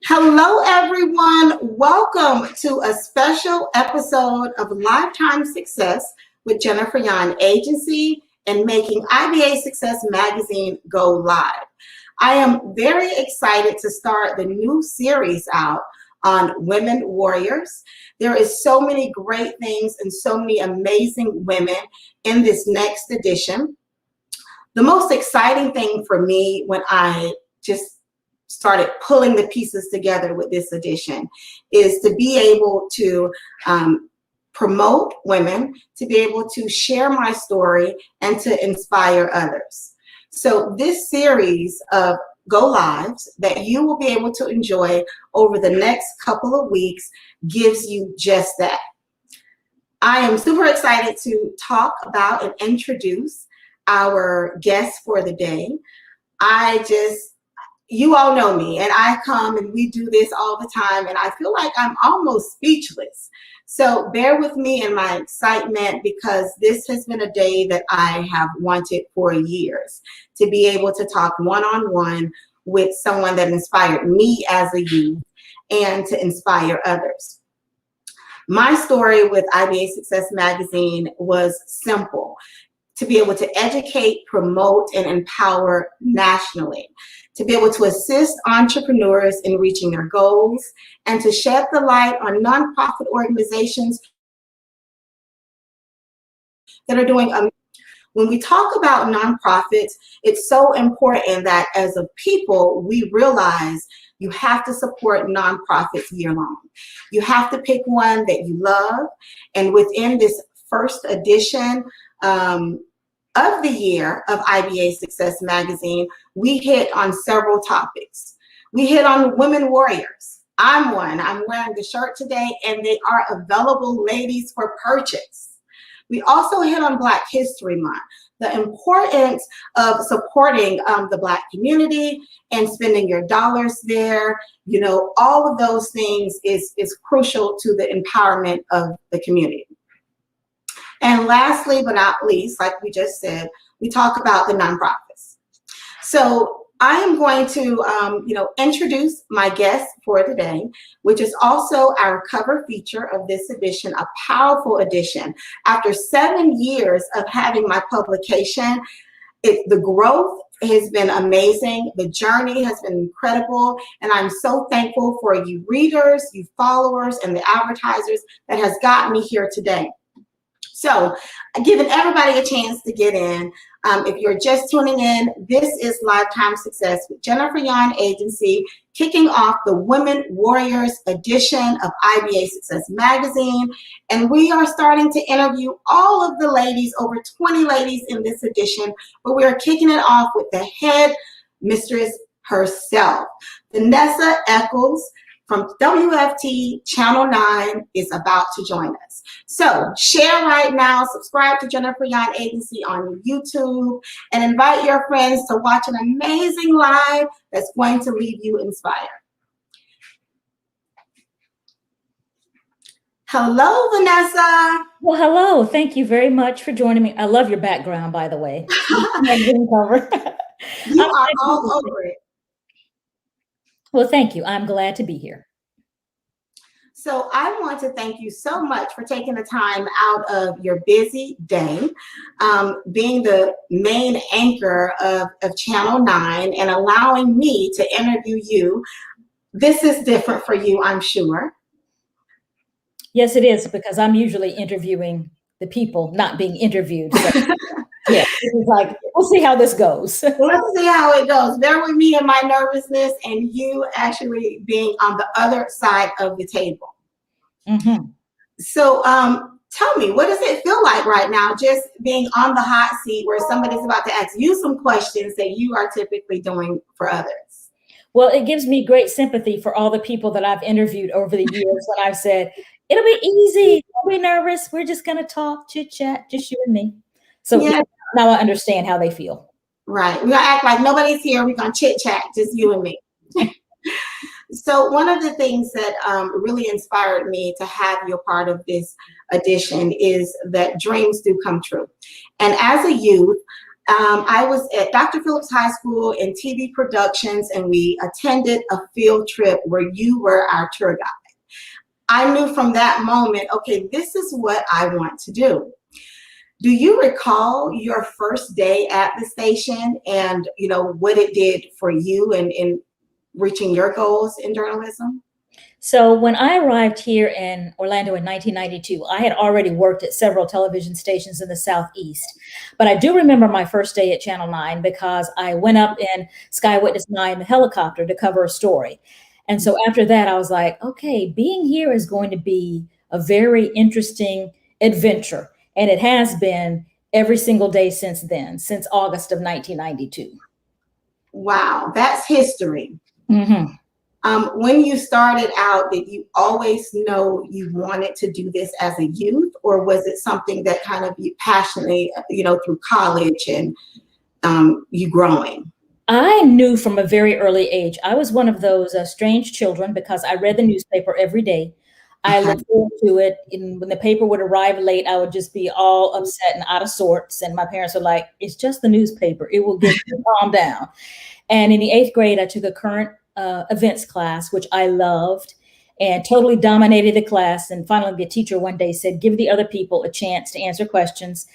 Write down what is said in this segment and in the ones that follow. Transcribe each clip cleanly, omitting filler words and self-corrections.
Hello, everyone. Welcome to a special episode of Lifetime Success with Jennifer Yan Agency and making IBA Success Magazine go live. I am very excited to start the new series out on women warriors. There is so many great things and so many amazing women in this next edition. The most exciting thing for me when I just started pulling the pieces together with this edition is to be able to promote women, to be able to share my story and to inspire others. So this series of go lives that you will be able to enjoy over the next couple of weeks gives you just that. I am super excited to talk about and introduce our guest for the day. You all know me, and I come and we do this all the time, and I feel like I'm almost speechless. So bear with me in my excitement, because this has been a day that I have wanted for years, to be able to talk one-on-one with someone that inspired me as a youth and to inspire others. My story with IBA Success Magazine was simple: to be able to educate, promote, and empower nationally, to be able to assist entrepreneurs in reaching their goals, and to shed the light on nonprofit organizations that are doing. When we talk about nonprofits, it's so important that as a people, we realize you have to support nonprofits year-long. You have to pick one that you love, and within this first edition of the year of IBA Success Magazine, we hit on several topics. We hit on women warriors. I'm one. I'm wearing the shirt today, and they are available, ladies, for purchase. We also hit on Black History Month, the importance of supporting the Black community and spending your dollars there. You know, all of those things is crucial to the empowerment of the community. And lastly, but not least, like we just said, we talk about the nonprofits. So I am going to, introduce my guest for today, which is also our cover feature of this edition, a powerful edition. After 7 years of having my publication, the growth has been amazing. The journey has been incredible. And I'm so thankful for you readers, you followers, and the advertisers that has gotten me here today. So, giving everybody a chance to get in. If you're just tuning in, this is Lifetime Success with Jennifer Yan Agency, kicking off the Women Warriors edition of IBA Success Magazine. And we are starting to interview all of the ladies, over 20 ladies in this edition, but we are kicking it off with the head mistress herself. Vanessa Echols from WFTV Channel 9 is about to join us. So share right now, subscribe to Jennifer Yan Agency on YouTube, and invite your friends to watch an amazing live that's going to leave you inspired. Hello, Vanessa. Well, hello. Thank you very much for joining me. I love your background, by the way. You are all over it. Well, thank you. I'm glad to be here. So I want to thank you so much for taking the time out of your busy day, being the main anchor of Channel 9 and allowing me to interview you. This is different for you, I'm sure. Yes, it is, because I'm usually interviewing the people, not being interviewed. So, yeah, it's like, we'll see how this goes. Let's see how it goes. Bear with me and my nervousness, and you actually being on the other side of the table. Mm-hmm. So tell me, what does it feel like right now, just being on the hot seat where somebody's about to ask you some questions that you are typically doing for others? Well, it gives me great sympathy for all the people that I've interviewed over the years when I've said, it'll be easy, don't be nervous, we're just going to talk, chit chat, just you and me. So yeah, now I understand how they feel. Right. We're going to act like nobody's here. We're going to chit chat, just you and me. So one of the things that really inspired me to have you a part of this edition is that dreams do come true. And as a youth, I was at Dr. Phillips High School in TV productions, and we attended a field trip where you were our tour guide. I knew from that moment, okay, this is what I want to do. Do you recall your first day at the station and, what it did for you in reaching your goals in journalism? So when I arrived here in Orlando in 1992, I had already worked at several television stations in the Southeast. But I do remember my first day at Channel 9 because I went up in Sky Witness 9 helicopter to cover a story. And so after that, I was like, okay, being here is going to be a very interesting adventure. And it has been every single day since then, since August of 1992. Wow, that's history. Mm-hmm. When you started out, did you always know you wanted to do this as a youth, or was it something that kind of you passionately, through college and you growing? I knew from a very early age. I was one of those strange children because I read the newspaper every day. I looked forward to it. And when the paper would arrive late, I would just be all upset and out of sorts. And my parents were like, it's just the newspaper. It will get you calm down. And in the 8th grade, I took a current events class, which I loved and totally dominated the class. And finally, the teacher one day said, give the other people a chance to answer questions.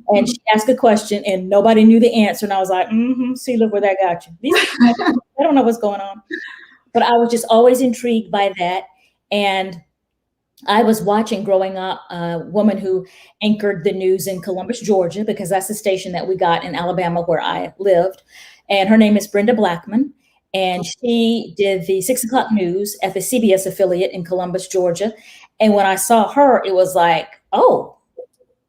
And she asked a question and nobody knew the answer. And I was like, see, look where that got you. I don't know what's going on. But I was just always intrigued by that. And I was watching growing up a woman who anchored the news in Columbus, Georgia, because that's the station that we got in Alabama where I lived. And her name is Brenda Blackman. And she did the 6 o'clock news at the CBS affiliate in Columbus, Georgia. And when I saw her, it was like, oh,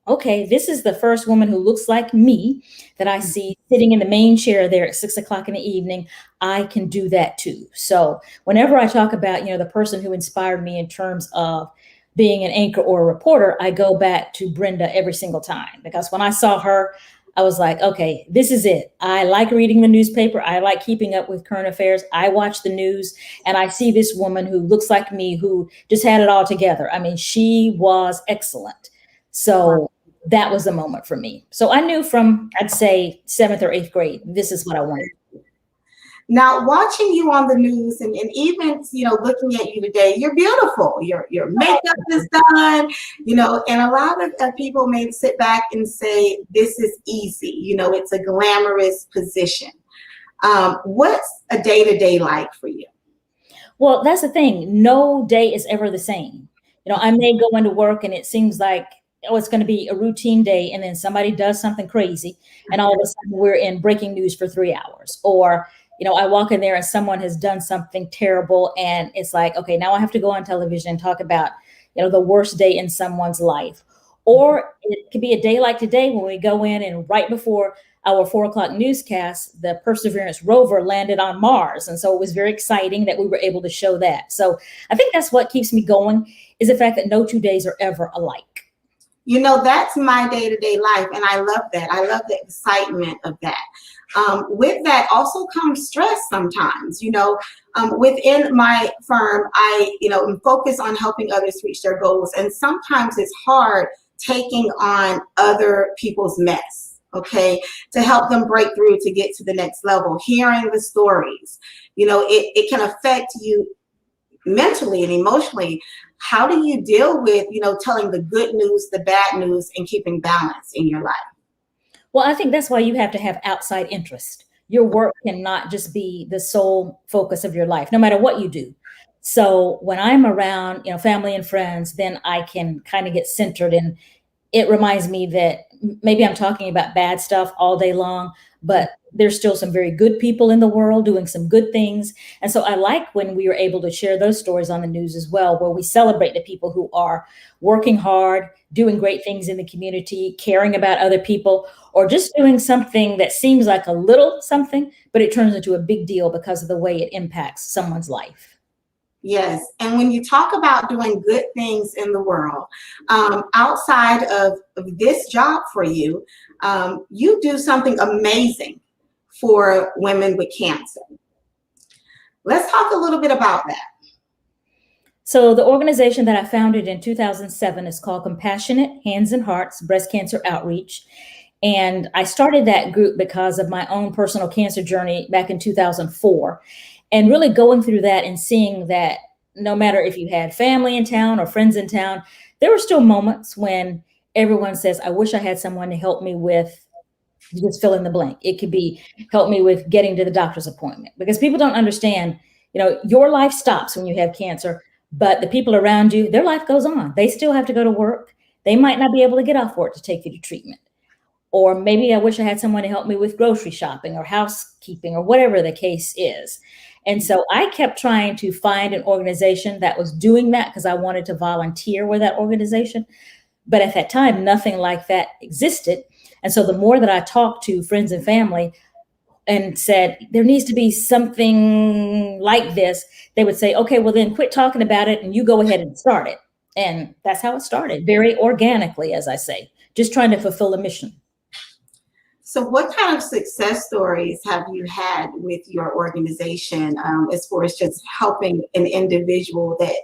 okay, this is the first woman who looks like me that I see sitting in the main chair there at 6 o'clock in the evening. I can do that too. So whenever I talk about, the person who inspired me in terms of being an anchor or a reporter, I go back to Brenda every single time, because when I saw her, I was like, okay, this is it. I like reading the newspaper. I like keeping up with current affairs. I watch the news and I see this woman who looks like me, who just had it all together. I mean, she was excellent. So that was the moment for me. So I knew from, I'd say 7th or 8th grade, this is what I wanted. Now, watching you on the news and even, looking at you today, you're beautiful. Your makeup is done, and a lot of people may sit back and say, this is easy. It's a glamorous position. What's a day-to-day like for you? Well, that's the thing. No day is ever the same. I may go into work and it seems like, oh, it's going to be a routine day. And then somebody does something crazy. And all of a sudden we're in breaking news for 3 hours. Or I walk in there and someone has done something terrible and it's like, okay, now I have to go on television and talk about, the worst day in someone's life. Or it could be a day like today when we go in and right before our 4 o'clock newscast, the Perseverance rover landed on Mars. And so it was very exciting that we were able to show that. So I think that's what keeps me going, is the fact that no 2 days are ever alike. That's my day-to-day life. And I love that. I love the excitement of that. With that also comes stress sometimes. Within my firm, I, am focused on helping others reach their goals. And sometimes it's hard taking on other people's mess, okay, to help them break through to get to the next level. Hearing the stories, it can affect you mentally and emotionally. How do you deal with, telling the good news, the bad news, and keeping balance in your life? Well, I think that's why you have to have outside interest. Your work cannot just be the sole focus of your life, no matter what you do. So when I'm around, family and friends, then I can kind of get centered, and it reminds me that maybe I'm talking about bad stuff all day long, but there's still some very good people in the world doing some good things. And so I like when we are able to share those stories on the news as well, where we celebrate the people who are working hard, doing great things in the community, caring about other people, or just doing something that seems like a little something, but it turns into a big deal because of the way it impacts someone's life. Yes. And when you talk about doing good things in the world, outside of this job for you, you do something amazing for women with cancer. Let's talk a little bit about that. So the organization that I founded in 2007 is called Compassionate Hands and Hearts Breast Cancer Outreach. And I started that group because of my own personal cancer journey back in 2004. And really going through that and seeing that no matter if you had family in town or friends in town, there were still moments when everyone says, I wish I had someone to help me with, just fill in the blank. It could be help me with getting to the doctor's appointment, because people don't understand, your life stops when you have cancer, but the people around you, their life goes on. They still have to go to work. They might not be able to get off work to take you to treatment. Or maybe I wish I had someone to help me with grocery shopping or housekeeping or whatever the case is. And so I kept trying to find an organization that was doing that because I wanted to volunteer with that organization. But at that time, nothing like that existed. And so the more that I talked to friends and family and said, there needs to be something like this, they would say, okay, well then quit talking about it and you go ahead and start it. And that's how it started, very organically, as I say, just trying to fulfill a mission. So what kind of success stories have you had with your organization as far as just helping an individual that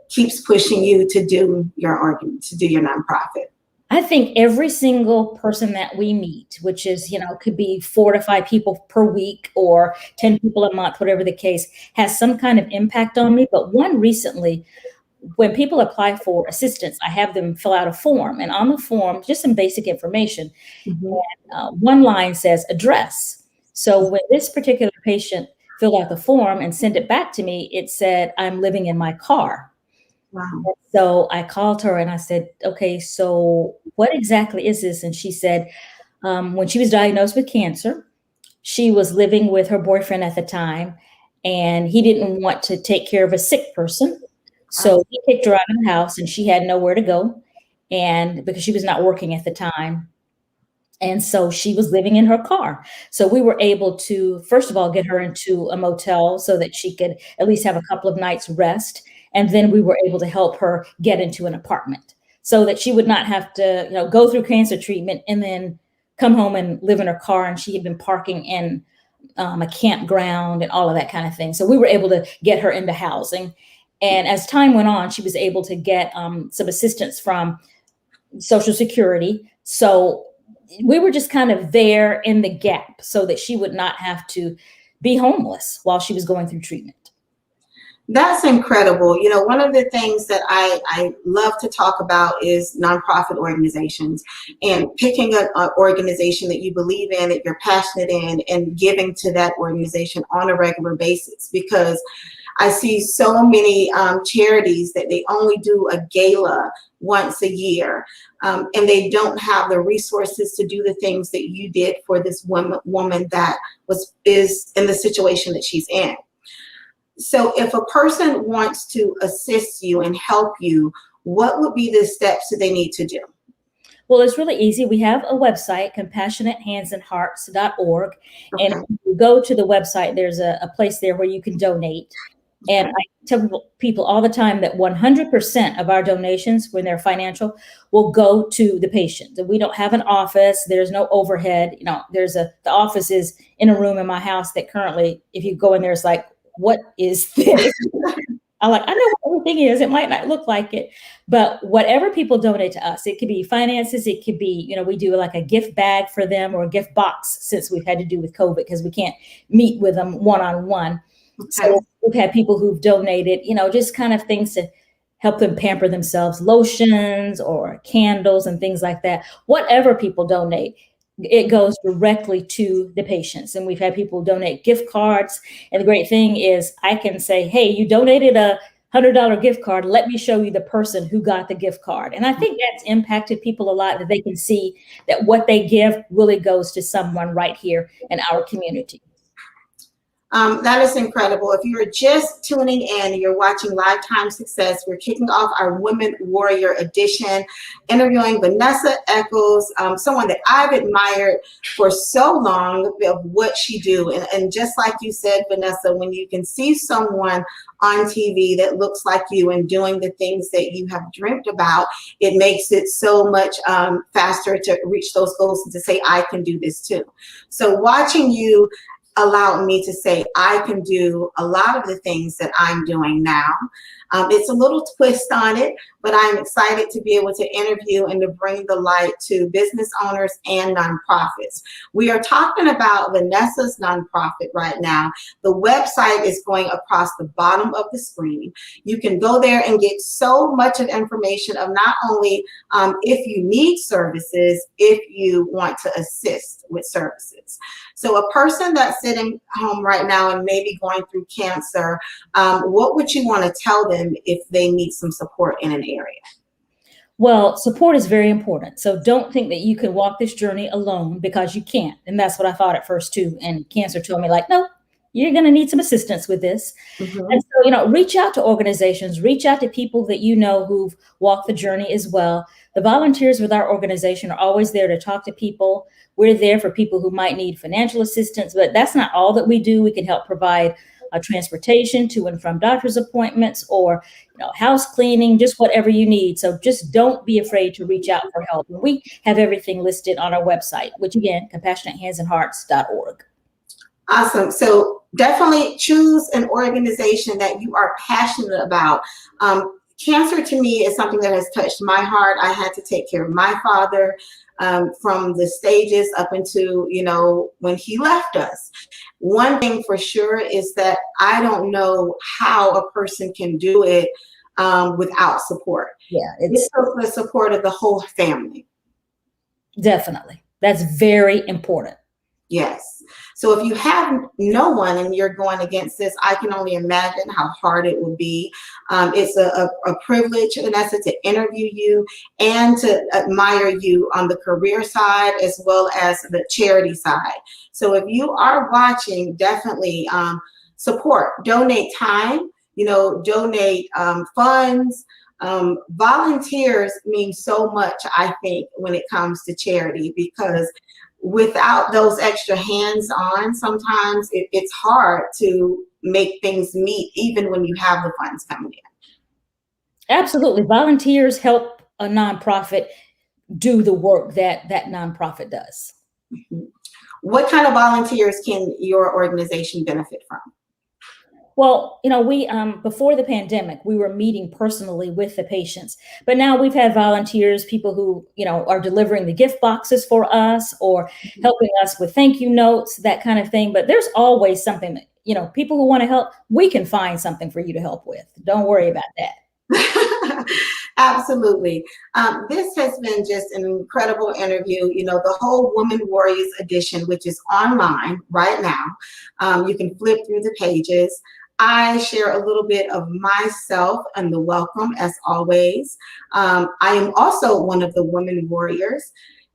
keeps pushing you to do your nonprofit? I think every single person that we meet, which is, could be 4 to 5 people per week or 10 people a month, whatever the case, has some kind of impact on me. But one recently, when people apply for assistance, I have them fill out a form, and on the form, just some basic information. Mm-hmm. And, one line says address. So when this particular patient filled out the form and sent it back to me, it said, I'm living in my car. Wow. So I called her and I said, okay, so what exactly is this? And she said, when she was diagnosed with cancer, she was living with her boyfriend at the time, and he didn't want to take care of a sick person. So he kicked her out of the house and she had nowhere to go, and because she was not working at the time. And so she was living in her car. So we were able to, first of all, get her into a motel so that she could at least have a couple of nights rest. And then we were able to help her get into an apartment so that she would not have to, go through cancer treatment and then come home and live in her car. And she had been parking in a campground and all of that kind of thing. So we were able to get her into housing. And as time went on, she was able to get some assistance from Social Security. So we were just kind of there in the gap so that she would not have to be homeless while she was going through treatment. That's incredible. One of the things that I love to talk about is nonprofit organizations, and picking an organization that you believe in, that you're passionate in, and giving to that organization on a regular basis. Because I see so many charities that they only do a gala once a year, and they don't have the resources to do the things that you did for this woman that is in the situation that she's in. So if a person wants to assist you and help you, what would be the steps that they need to do? Well, it's really easy. We have a website, compassionatehandsandhearts.org. Okay. And if you go to the website, there's a place there where you can donate. And I tell people all the time that 100% of our donations, when they're financial, will go to the patient. We don't have an office. There's no overhead. The office is in a room in my house that currently, if you go in there, it's like, what is this? I know what everything is. It might not look like it, but whatever people donate to us, it could be finances. It could be, we do like a gift bag for them or a gift box, since we've had to do with COVID because we can't meet with them one-on-one. Okay. So we've had people who've donated, just kind of things to help them pamper themselves, lotions or candles and things like that. Whatever people donate, it goes directly to the patients. And we've had people donate gift cards. And the great thing is I can say, hey, you donated a $100 gift card. Let me show you the person who got the gift card. And I think that's impacted people a lot, that they can see that what they give really goes to someone right here in our community. That is incredible. If you're just tuning in, you're watching Lifetime Success. We're kicking off our Women Warrior Edition, interviewing Vanessa Echols, someone that I've admired for so long of what she do. And just like you said, Vanessa, when you can see someone on TV that looks like you and doing the things that you have dreamt about, it makes it so much faster to reach those goals and to say, I can do this too. So watching you allowed me to say I can do a lot of the things that I'm doing now. It's a little twist on it, but I'm excited to be able to interview and to bring the light to business owners and nonprofits. We are talking about Vanessa's nonprofit right now. The website is going across the bottom of the screen. You can go there and get so much of information of not only if you need services, if you want to assist with services. So a person that's sitting home right now and maybe going through cancer, what would you want to tell them if they need some support in an area? Well, support is very important. So don't think that you can walk this journey alone, because you can't. And that's what I thought at first too. And cancer told me, like, no, you're going to need some assistance with this. Mm-hmm. And so, reach out to organizations, reach out to people that you know who've walked the journey as well. The volunteers with our organization are always there to talk to people. We're there for people who might need financial assistance, but that's not all that we do. We can help provide transportation to and from doctor's appointments, or house cleaning, just whatever you need. So just don't be afraid to reach out for help. And we have everything listed on our website, which again, compassionatehandsandhearts.org. Awesome. So definitely choose an organization that you are passionate about. Cancer to me is something that has touched my heart. I had to take care of my father from the stages up into, when he left us. One thing for sure is that I don't know how a person can do it without support. Yeah, it's the support of the whole family. Definitely. That's very important. Yes. So if you have no one and you're going against this, I can only imagine how hard it would be. It's a privilege, Vanessa, to interview you and to admire you on the career side as well as the charity side. So if you are watching, definitely support, donate time, donate funds. Volunteers mean so much, I think, when it comes to charity, because without those extra hands-on, sometimes it's hard to make things meet, even when you have the funds coming in. Absolutely. Volunteers help a nonprofit do the work that nonprofit does. Mm-hmm. What kind of volunteers can your organization benefit from? Well, we before the pandemic, we were meeting personally with the patients, but now we've had volunteers, people who, are delivering the gift boxes for us or helping us with thank you notes, that kind of thing. But there's always something that, people who want to help, we can find something for you to help with. Don't worry about that. Absolutely. This has been just an incredible interview. The whole Woman Warriors edition, which is online right now. You can flip through the pages. I share a little bit of myself and the welcome, as always. I am also one of the Women Warriors.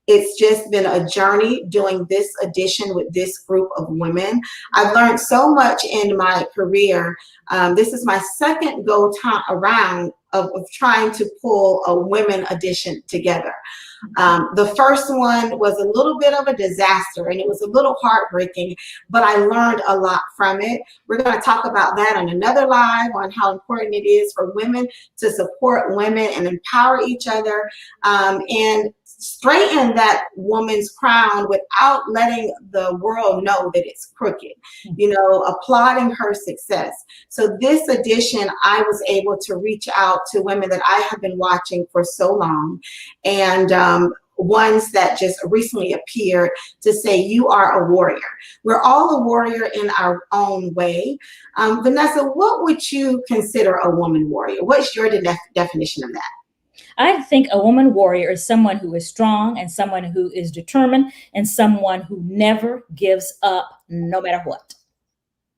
It's just been a journey doing this edition with this group of women. I've learned so much in my career. This is my second go around of trying to pull a women edition together. The first one was a little bit of a disaster and it was a little heartbreaking, but I learned a lot from it. We're going to talk about that on another live on how important it is for women to support women and empower each other and straighten that woman's crown without letting the world know that it's crooked, applauding her success. So this edition, I was able to reach out to women that I have been watching for so long, and ones that just recently appeared to say, you are a warrior. We're all a warrior in our own way. Vanessa, what would you consider a woman warrior? What's your definition of that? I think a woman warrior is someone who is strong and someone who is determined and someone who never gives up no matter what.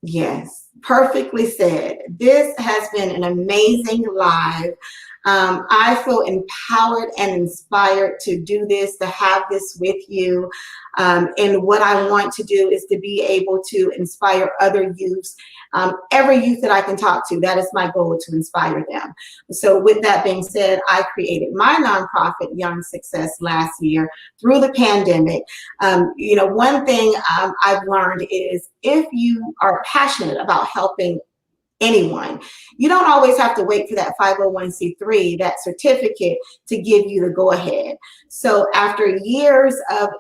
Yes, perfectly said. This has been an amazing live. I feel empowered and inspired to do this, to have this with you. And what I want to do is to be able to inspire other youths. Every youth that I can talk to, that is my goal, to inspire them. So with that being said, I created my nonprofit, Young Success, last year through the pandemic. One thing I've learned is if you are passionate about helping anyone. You don't always have to wait for that 501c3, that certificate, to give you the go ahead. So after years of,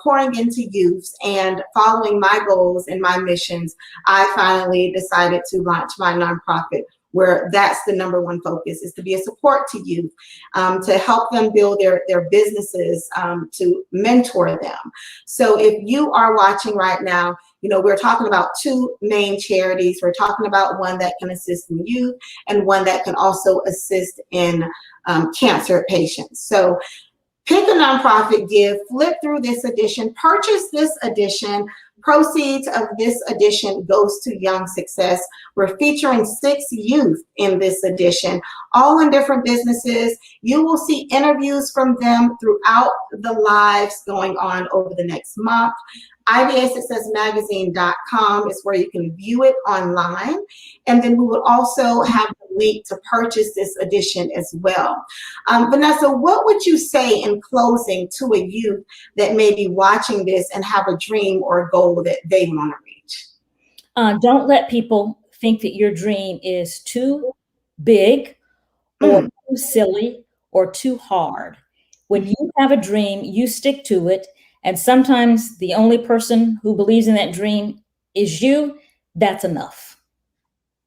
pouring into youths and following my goals and my missions, I finally decided to launch my nonprofit, where that's the number one focus, is to be a support to youth, to help them build their businesses, to mentor them. So if you are watching right now, we're talking about two main charities. We're talking about one that can assist in youth and one that can also assist in cancer patients. So pick a nonprofit, give, flip through this edition, purchase this edition. Proceeds of this edition goes to Young Success. We're featuring 6 youth in this edition, all in different businesses. You will see interviews from them throughout the lives going on over the next month. IBASuccessMagazine.com is where you can view it online. And then we will also have the link to purchase this edition as well. Vanessa, what would you say in closing to a youth that may be watching this and have a dream or a goal that they want to reach? Don't let people think that your dream is too big or too silly or too hard. When you have a dream, you stick to it. And sometimes the only person who believes in that dream is you. That's enough.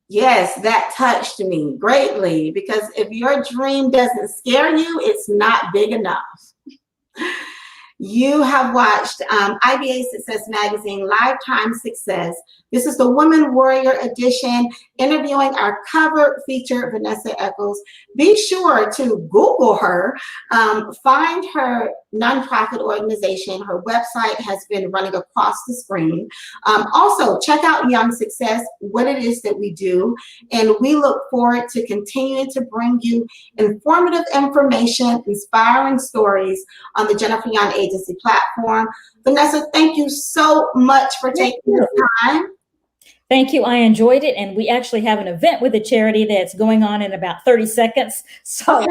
Yes, that touched me greatly, because if your dream doesn't scare you, it's not big enough. You have watched IBA Success Magazine Lifetime Success. This is the Woman Warrior edition, interviewing our cover feature, Vanessa Echols. Be sure to Google her, find her nonprofit organization. Her website has been running across the screen. Also, check out Young Success, what it is that we do. And we look forward to continuing to bring you informative information, inspiring stories on the Jennifer Young Agency platform. Vanessa, thank you so much for taking the time. Thank you. I enjoyed it. And we actually have an event with a charity that's going on in about 30 seconds. So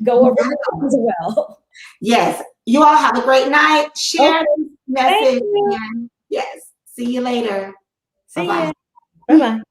go over that as well. Yes. You all have a great night. Share this message. And yes. See you later. See Bye-bye. you. Bye-bye.